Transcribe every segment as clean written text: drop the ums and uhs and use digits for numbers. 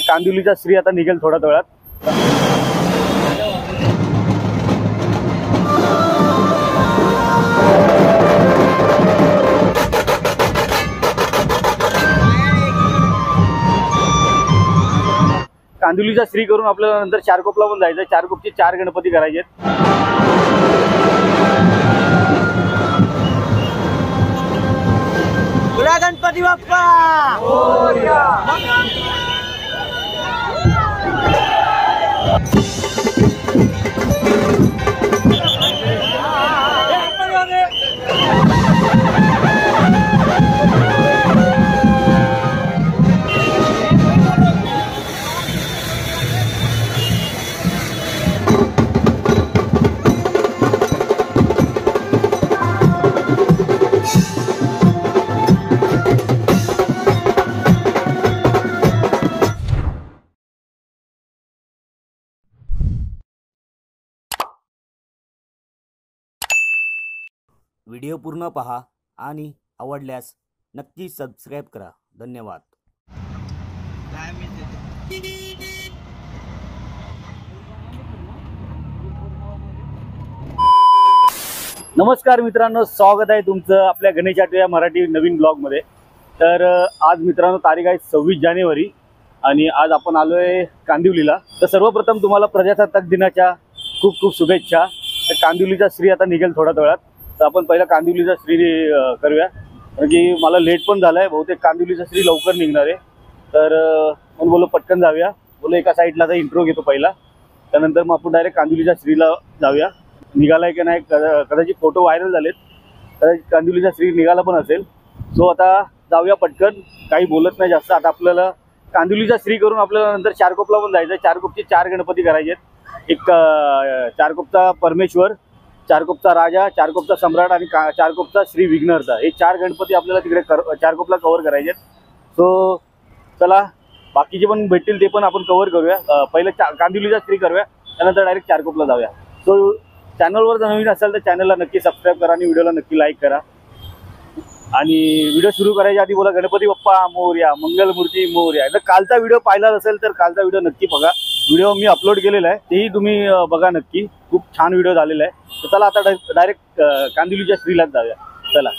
कांदिवलीचा श्री आता निघेल थोड्या वेळात। कांदिवलीचा श्री करून आपल्याला नंतर चारकोपला पण जायचं। चारकोपचे 4 गणपती करायचे। बोला गणपती बाप्पा मोरया। व्हिडिओ पूर्ण पहा आणि आवडल्यास नक्की सबस्क्राइब करा। धन्यवाद। नमस्कार मित्रांनो, स्वागत आहे तुमचं आपल्या गणेश आठवे या मराठी नवीन ब्लॉग मध्ये। तर आज मित्रांनो तारीख आहे 26 जानेवारी आणि आज आपण आलोय कांदिवलीला। तर सर्वप्रथम तुम्हाला प्रजासत्ताक दिनाच्या खूप खूप शुभेच्छा। तर कांदिवलीचा श्री आता निघेल थोड्या वेळात, तर आपण पहिला कांदिवलीचा श्री करूया, कारण की मला लेट पण झालाय। बहुतेक कांदिवलीचा श्री लवकर निघणार आहे, तर आपण बोलो पटकन जाऊया। बोलो एका साईडला आता इंट्रो घेतो पहिला, त्यानंतर मग आपण डायरेक्ट कांदिवलीच्या श्रीला जाऊया। निघालाय की नाही कदाचित फोटो व्हायरल झालेत, कदाचित कांदिवलीचा श्री निघाला पण असेल। सो आता जाऊया पटकन, काही बोलत नाही जास्त। आता आपल्याला कांदिवलीचा श्री करून आपल्याला नंतर चारकोपला पण जायचं। चारकोपचे 4 गणपती करायचे। एक चारकोपचा परमेश्वर, चारकोपचा राजा, चारकोपचा सम्राट आणि चारकोपचा श्री विघ्नहर्ता, हे 4 गणपती आपल्याला तिकडे चारकोपला कव्हर करायचे। सो चला, बाकीचे पण भेटतील ते पण आपण कव्हर करूया। पहिले कांदिवलीचा श्री करूया, त्यानंतर डायरेक्ट चारकोपला जाऊया। सो चॅनलवर जर नवीन असेल तर चॅनलला नक्की सबस्क्राईब करा आणि व्हिडिओला नक्की लाईक करा। आणि व्हिडिओ सुरू करायच्या आधी बोला गणपती बाप्पा मोरया, मंगलमूर्ती मोरया। जर कालचा व्हिडिओ पाहिला असेल तर कालचा व्हिडिओ नक्की बघा। व्हिडिओ मी अपलोड केलेला आहे, तेही तुम्ही बघा नक्की। खूप छान व्हिडिओ झालेला आहे। तर चला आता डायरेक्ट कांदिवलीच्या श्रीलाच जाऊया। चला।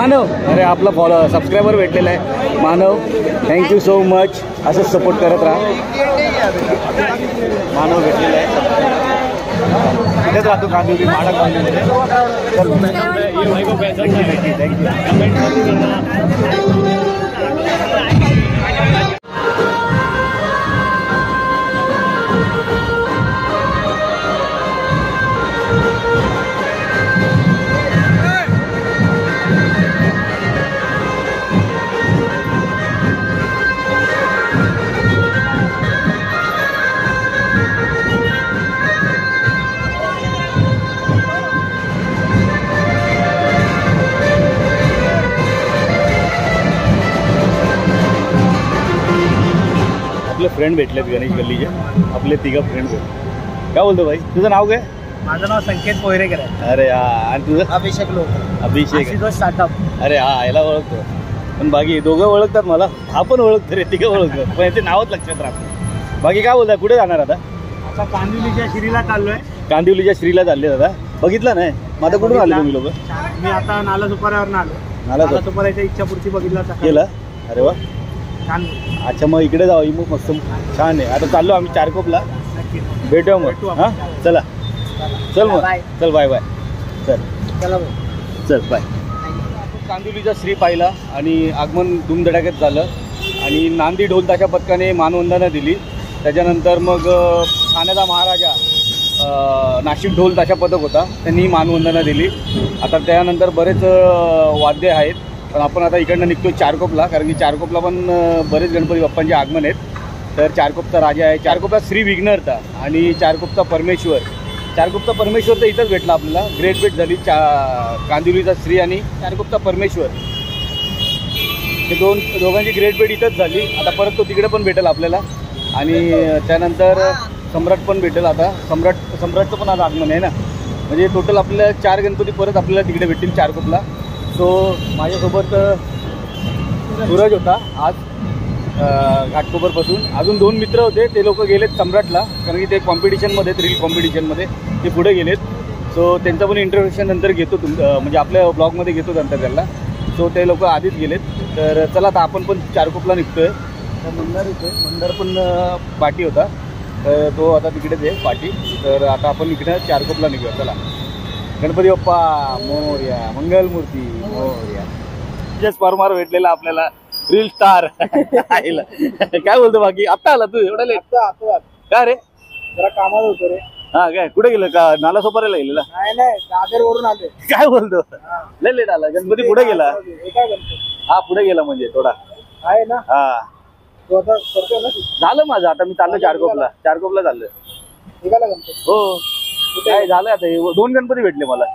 मानव, अरे आपला फॉलो सबस्क्रायबर भेटलेला आहे मानव, थँक्यू सो मच. असंच सपोर्ट करत राहा. मानव भेटलेला आहे, इथेच राहतो कांदिवली, माडा कांदिवलीमध्ये. आपले फ्रेंड भेटलेत गणेश गल्लीचे, आपले तिघं फ्रेंड भेटले. काय बोलतो भाई, तुझं नाव काय? माझं नाव संकेत पोयरेकर आहे. अरे हा, आणि तुझं? अभिषेक लोक. अभिषेक. आशुतोष साठप. अरे हा, याला ओळखतो. पण बाकी दोघं ओळखतात मला, हा पण ओळखतो रे, तिघं ओळखतो, पण ते नावच लक्षात राहतं. बाकी काय बोलताय, कुठे जाणार आता? आता कांदिवलीच्या श्रीला चाललोय. कांदिवलीच्या श्रीला चालले दादा, बघितलं नाही? मग आता कुठून आले तुम्ही लोक? मी आता नाला सुपाऱ्यावर आलो. नाला सुपाऱ्याच्या इच्छापूर्ती बघितला केलं. अरे वा, छान. अच्छा मग इकडे जाऊ, मग मस्त छान आहे. आता चाललो आम्ही चारकोपला, भेटूया मग. हां चला, चल मग. चल बाय बाय. चल चला चल बाय. कांदिवलीचा श्री पाहिला आणि आगमन धूमधडाक्यात झालं आणि नांदी ढोल ताशा पथकाने मानवंदना दिली. त्याच्यानंतर मग ठाण्याचा महाराजा नाशिक ढोल ताशा पथक होता, त्यांनी मानवंदना दिली. आता त्यानंतर बरेच वाद्य आहेत, पण आपण आता इकडनं निघतो चारकोपला, कारण की चारकोपला पण बरेच गणपती बाप्पांचे आगमन आहेत. तर चारकोपचा राजा आहे, चारकोपचा श्री विघ्नहर्ता आणि चारकोपचा परमेश्वर. चारकोपचा परमेश्वर तर इथंच भेटला आपल्याला, ग्रेट भेट झाली. कांदिवलीचा श्री आणि चारकोपचा परमेश्वर, हे दोघांची ग्रेट भेट इथंच झाली. आता परत तो तिकडे पण भेटेल आपल्याला. आणि त्यानंतर सम्राट पण भेटेल. आता सम्राटचं पण आज आगमन आहे ना, म्हणजे टोटल आपल्याला 4 गणपती परत आपल्याला तिकडे भेटतील चारकोपला. सो माझ्यासोबत सूरज होता आज घाटकोपरपासून. अजून 2 मित्र होते, ते लोक गेलेत सम्राटला, कारण की ते कॉम्पिटिशनमध्ये, रील कॉम्पिटिशनमध्ये ते पुढे गेलेत. सो त्यांचा पण इंट्रोडक्शन नंतर घेतो, म्हणजे आपल्या ब्लॉगमध्ये घेतो नंतर त्यांना. सो ते लोक आधीच गेलेत. तर चला आता आपण पण चारकोपला निघतो आहे. मंदार इथे, मंदार पण पाठी होता, तर तो आता तिकडेच आहे पाठी. तर आता आपण इकडे चारकोपला निघूया. चला. गणपती बाप्पा मोरया, मंगलमूर्ती मोरया. जस्ट परमार भेटलेला आपल्याला, रील स्टार. काय बोलतो बाकी? आत्ता आला तू, एवढा लेट? काय रे, जरा कामात होतो रे. हा काय, कुठे गेलं का? नाला सोपाऱ्याला गेलेला? नाही, दादर वरून आले. काय बोलतो, लय लेट आला. गणपती पुढे गेला? हा पुढे गेला, म्हणजे थोडा आहे ना. हा तो आता करतोय ना. झालं माझं, आता मी चाललो चारकोपला. चारकोपला चाललोय. निघाला गणपती. हो काय झालं, आता 2 गणपती भेटले मला,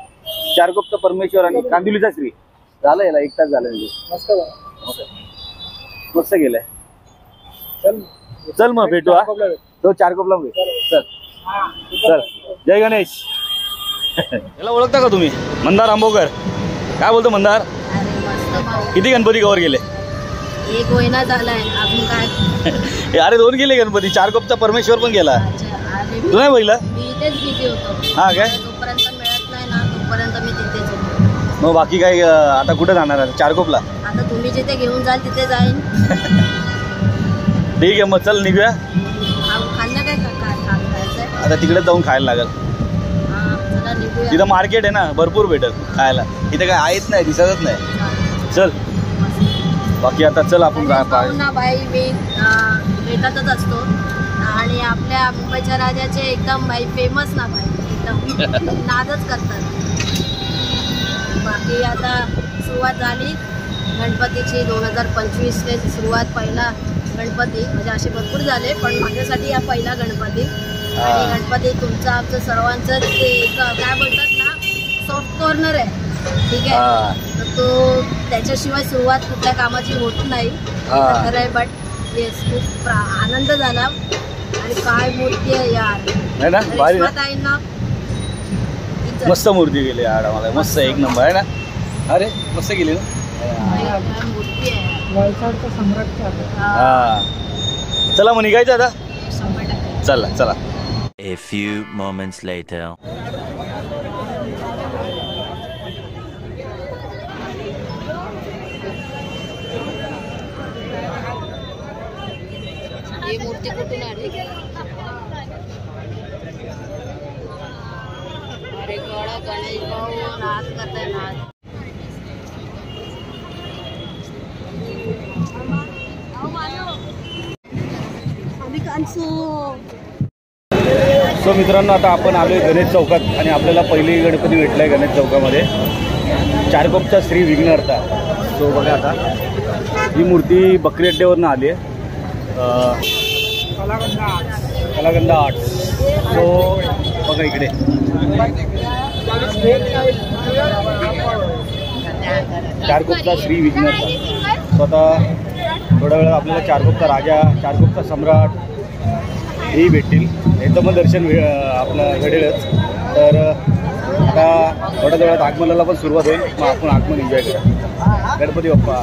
चारकोपचा परमेश्वर आणि कांदिवलीचा श्री. झालं याला 1 तास झालं. मस्त मस्त गेलाय. चल चल मग भेटू. हा तो चारकोपला भेट. चल चल. जय गणेश. याला ओळखता का तुम्ही? मंदार आंबोकर. काय बोलतो मंदार? किती गणपती कवर गेले? एक महिना झालाय. अजून काय? अरे 2 गेले गणपती. चारकोपचा परमेश्वर पण गेला. तू नाही बघितलं? मी इथेच बिझी होतो. हा काय? जोपर्यंत मिळत नाही ना तोपर्यंत मी तिथेच होतो. मग बाकी काय, आता कुठे जाणार आहे? चारकोपला. आता तुम्ही जिथे घेऊन जाल तिथे जाईन. ठीक आहे मग, चल निघूया. खाल्लं काय खायचंय? आता तिकडे जाऊन खायला लागेल. चला निघूया. तिथं मार्केट आहे ना, भरपूर भेटेल खायला. इथे काय आहेच नाही, दिसतच नाही. चल बाकी आता चल आपण ना बाई, मी भेटतच असतो. आणि आपल्या मुंबईच्या राजाचे एकदम बाई फेमस ना बाई, एकदम नादच करतात. बाकी आता सुरुवात झाली गणपतीची. 2025 सुरुवात. पहिला गणपती, म्हणजे असे भरपूर झाले, पण माझ्यासाठी हा पहिला गणपती. आणि गणपती तुमचं आमचं सर्वांचं ते एक काय बोलतात ना, सॉफ्ट कॉर्नर आहे. ठीक आहे, तर तो त्याच्याशिवाय सुरुवात कुठल्या कामाची होत नाही, खरं आहे. बट येस, खूप आनंद झाला. आणि काय मूर्ती आहे यार, ताईंना मस्त मूर्ती गेली यार आम्हाला. मस्त एक नंबर आहे ना. अरे मस्त गेली ना मूर्ती आहे. हा चला मग निघायचं आता. चला चला. A few moments later. कुठून आले? अरे गडा गणेश भाऊ नाच करताय नाच. सो मित्रांनो, आता आपण आलोय गणेश चौकात आणि आपल्याला पहिली गणपती भेटलाय गणेश चौकामध्ये, चारकोपचा श्री विघ्नहर्ता. सो बघा, आता ही मूर्ती बकरी अड्ड्यावरनं आली आहे, कलागंधा आर्ट्स. सो बघा इकडे चारकोपचा श्री विघ्नहर्ता. सो आता थोड्या वेळात आपल्याला चारकोपचा राजा, चारकोपचा सम्राट हेही भेटतील. याचं पण दर्शन आपलं घडेलच. तर आता थोड्या वेळात आगमनाला पण सुरुवात होईल, मग आपण आगमन एन्जॉय करा. गणपती बाप्पा.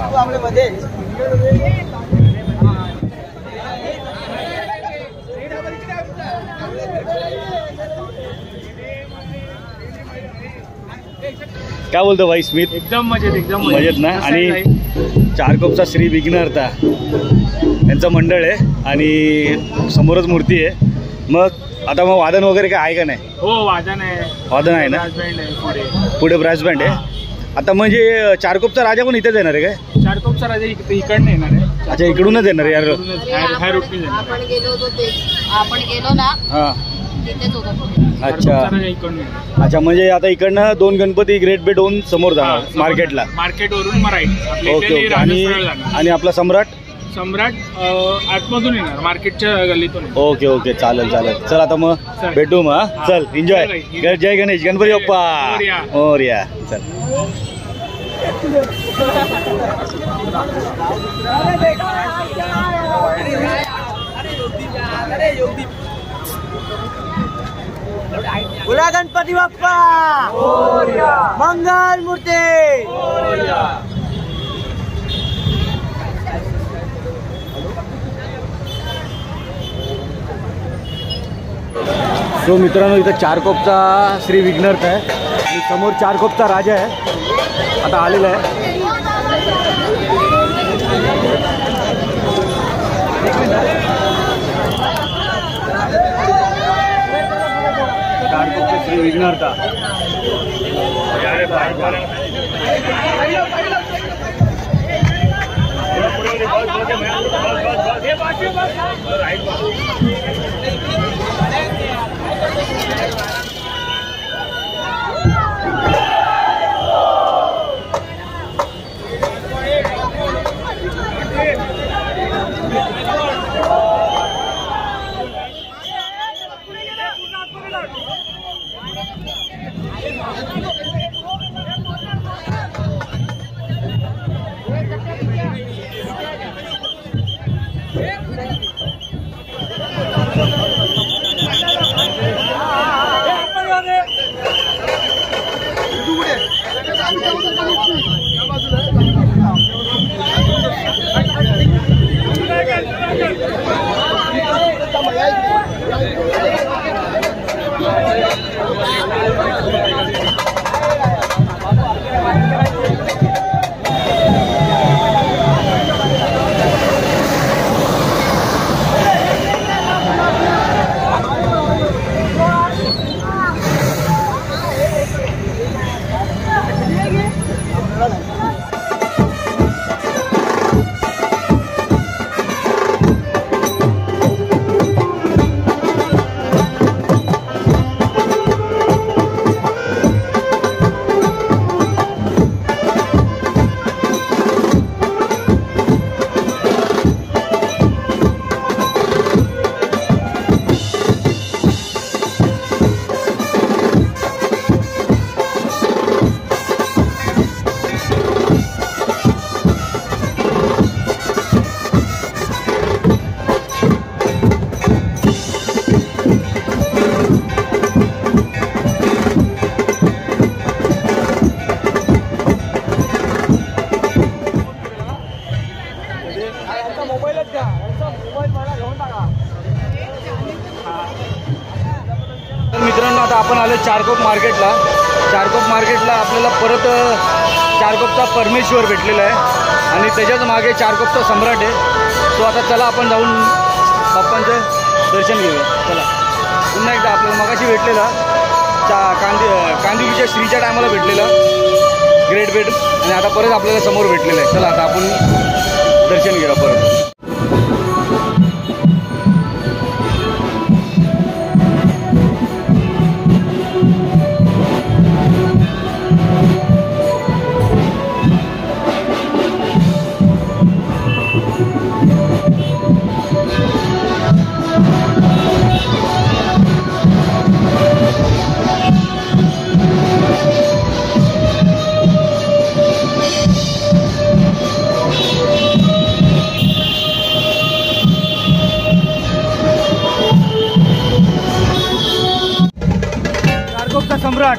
काय बोलतो भाई स्मित? एकदम मजेत, एकदम मजेत ना. आणि चारकोपचा श्री विघ्नहर्ता यांचं मंडळ आहे आणि समोरच मूर्ती आहे. मग आता मग वादन वगैरे काय आहे का नाही? हो, वादन आहे. वादन आहे ना, पुढे ब्रास बँड आहे. आता म्हणजे चारकोपचा राजा पण इथेच येणार आहे काय? चारकोपचा राजा इकडनं येणार आहे. अच्छा, इकडूनच येणार आहे यार. आपण गेलो होतो ते, आपण गेलो ना हां, तिथेच होतो. अच्छा अच्छा. म्हणजे आता इकडनं 2 गणपती ग्रेट बेट होऊन समोर जाणार मार्केटला. मार्केटवरून मराठी. Okay okay. आणि आपला सम्राट आतमधून येणार, मार्केटच्या गल्लीतून. ओके ओके, चालेल चालेल. चल आता मग भेटू मग. चल एन्जॉय. जय गणेश, गणपती बाप्पा मोरया. चल. बोला गणपती बाप्पा मंगल मूर्ती. सो मित्रांनो, इथं चारकोपचा श्री विघ्नहर्ता आहे आणि समोर चारकोपचा राजा आहे, आता आलेला आहे. चारकोपचा श्री विघ्नहर्ता. तर मित्रांनो, आता आपण आलो चारकोप मार्केटला. चारकोप मार्केटला आपल्याला परत चारकोपचा परमेश्वर भेटलेला आहे आणि त्याच्याच मागे चारकोपचा सम्राट आहे. सो आता चला आपण जाऊन बाप्पांचे दर्शन घेऊया. चला पुन्हा एकदा आपल्याला मगाशी भेटलेलं कांदिवलीच्या श्रीच्या टायमाला भेटलेलं ग्रेट बेट आणि आता परत आपल्याला समोर भेटलेलं आहे. चला आता आपण दर्शन घेऊया परत. सम्राट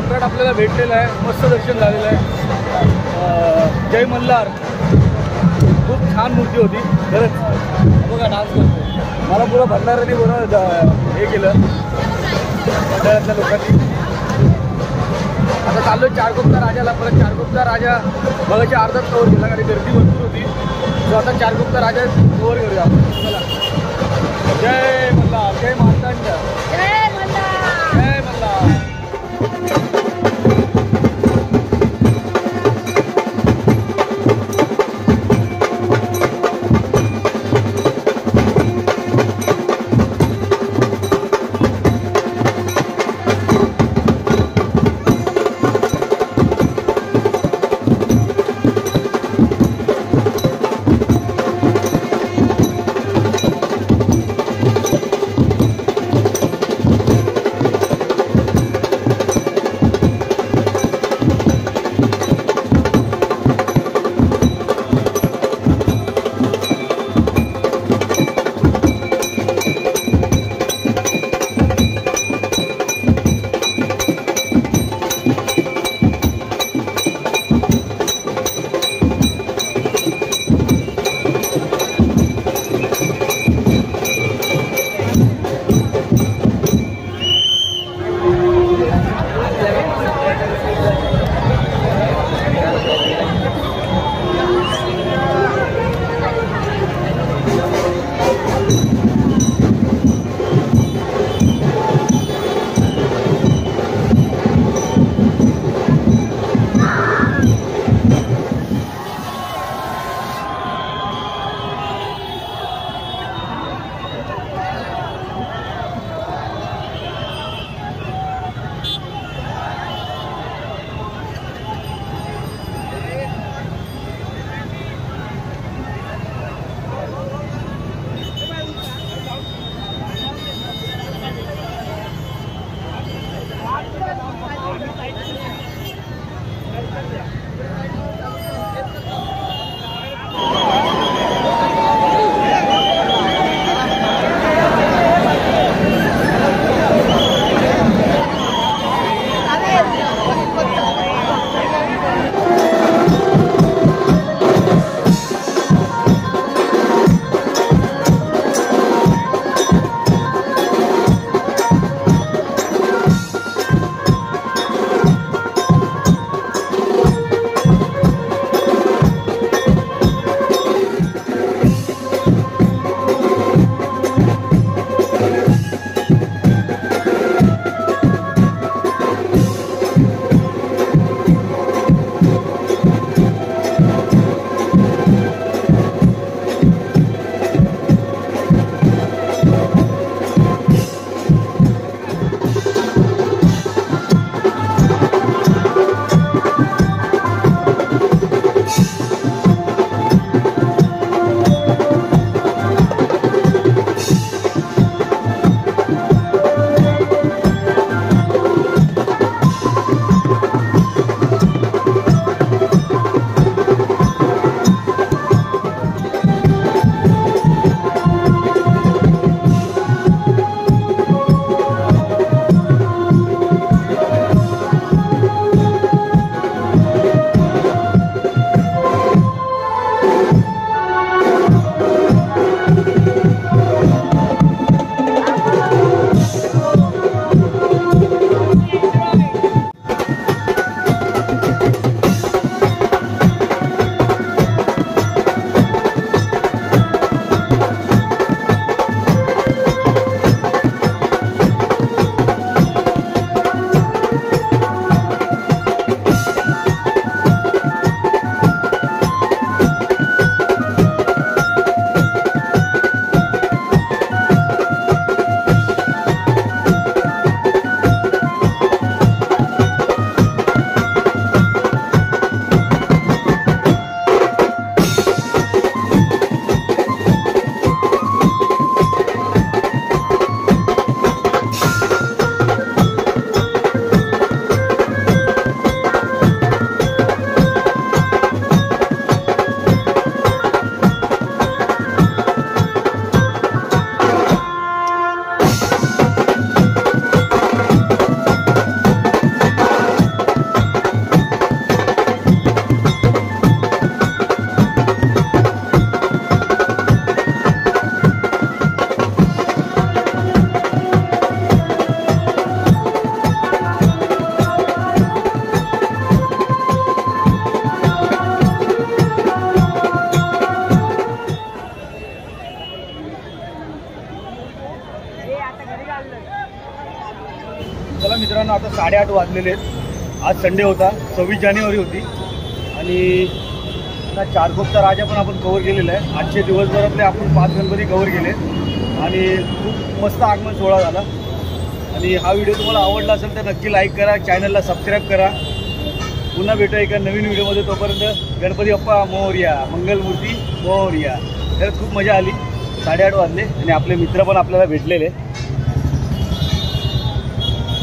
सम्राट आपल्याला भेटलेला आहे, मस्त दर्शन झालेलं आहे. जय मल्हार, खूप छान मूर्ती होती खरंच. बघा डान्स करतो, मला पुरं भंडाऱ्याने बरं हे केलं भंडाऱ्यातल्या लोकांनी. आता चाललो चारकोपचा राजाला, परत चारकोपचा राजा बघायची अर्धाच कवर गेला आणि गर्दी भरपूर होती. तो आता चारकोपचा राजा कवर करूया आपण. चला, जय मल्हार, जय मार्तंड, जय मल्हार, जय मल्हार. 8:30 वाजलेले आहेत. आज संडे होता, 26 जानेवारी होती आणि आता चारकोपचा राजा पण आपण कव्हर केलेला आहे. आजचे दिवसभरातले आपण 5 गणपती कव्हर केले आणि खूप मस्त आगमन सोहळा झाला. आणि हा व्हिडिओ तुम्हाला आवडला असेल तर नक्की लाईक करा, चॅनलला सबस्क्राईब करा. पुन्हा भेटूया एका नवीन व्हिडिओमध्ये. तोपर्यंत गणपती बाप्पा मोरया, मंगलमूर्ती मोरया. खरंच खूप मजा आली. 8:30 वाजले आणि आपले मित्र पण आपल्याला भेटलेले.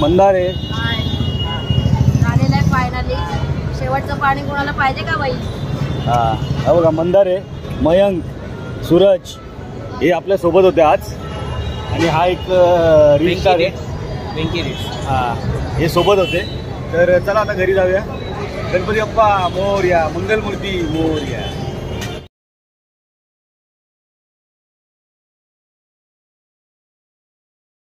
मंदारे झालेलं आहे फायनली. शेवटचं पाणी कोणाला पाहिजे का बाई? हां, हा बघा मंदारे, मयंक, सूरज हे आपल्यासोबत होते आज. आणि हा एक रील स्टार आहे, हां, हे सोबत होते. तर चला आता घरी जाऊया. गणपती बाप्पा मोरया, मंगलमूर्ती मोरया.